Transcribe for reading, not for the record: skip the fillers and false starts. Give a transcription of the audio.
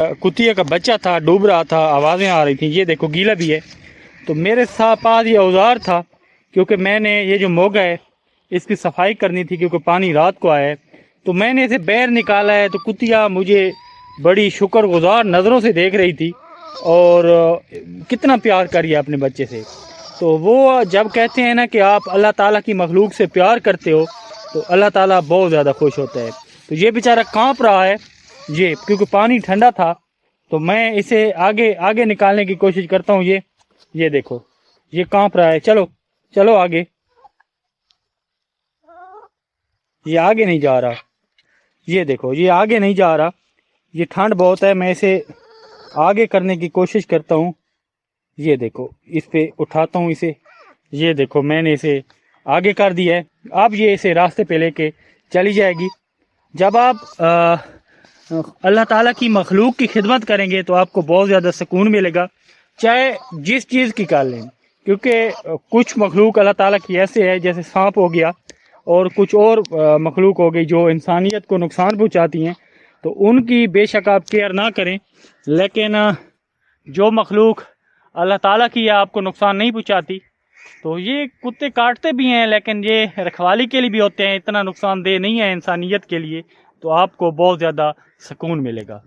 کتیا کا بچہ تھا، ڈوب رہا تھا، آوازیں آ رہی تھیں، یہ دیکھو گیلا بھی ہے۔ تو میرے ساتھ پاس یہ اوزار تھا، کیونکہ میں نے یہ جو موگا ہے اس کی صفائی کرنی تھی، کیونکہ پانی رات کو آیا ہے، تو میں نے اسے باہر نکالا ہے۔ تو کتیا مجھے بڑی شکر گزار نظروں سے دیکھ رہی تھی، اور کتنا پیار کری ہے اپنے بچے سے۔ تو وہ جب کہتے ہیں نا کہ آپ اللہ تعالیٰ کی مخلوق سے پیار کرتے ہو تو اللہ تعالیٰ بہت زیادہ خوش ہوتا ہے۔ تو یہ بیچارہ کانپ رہا ہے، یہ کیونکہ پانی ٹھنڈا تھا، تو میں اسے آگے نکالنے کی کوشش کرتا ہوں۔ یہ دیکھو یہ کانپ رہا ہے، چلو چلو آگے، یہ آگے نہیں جا رہا، یہ دیکھو یہ آگے نہیں جا رہا، یہ ٹھنڈ بہت ہے، میں اسے آگے کرنے کی کوشش کرتا ہوں۔ یہ دیکھو اس پہ اٹھاتا ہوں اسے، یہ دیکھو میں نے اسے آگے کر دیا ہے۔ اب یہ اسے راستے پہ لے کے چلی جائے گی۔ جب آپ اللہ تعالیٰ کی مخلوق کی خدمت کریں گے تو آپ کو بہت زیادہ سکون ملے گا، چاہے جس چیز کی کر لیں، کیونکہ کچھ مخلوق اللہ تعالیٰ کی ایسے ہے، جیسے سانپ ہو گیا اور کچھ اور مخلوق ہو گئی جو انسانیت کو نقصان پہنچاتی ہیں، تو ان کی بے شک آپ کیئر نہ کریں۔ لیکن جو مخلوق اللہ تعالیٰ کی یا آپ کو نقصان نہیں پہنچاتی، تو یہ کتے کاٹتے بھی ہیں لیکن یہ رکھوالی کے لیے بھی ہوتے ہیں، اتنا نقصان دہ نہیں ہے انسانیت کے لیے، تو آپ کو بہت زیادہ سکون ملے گا۔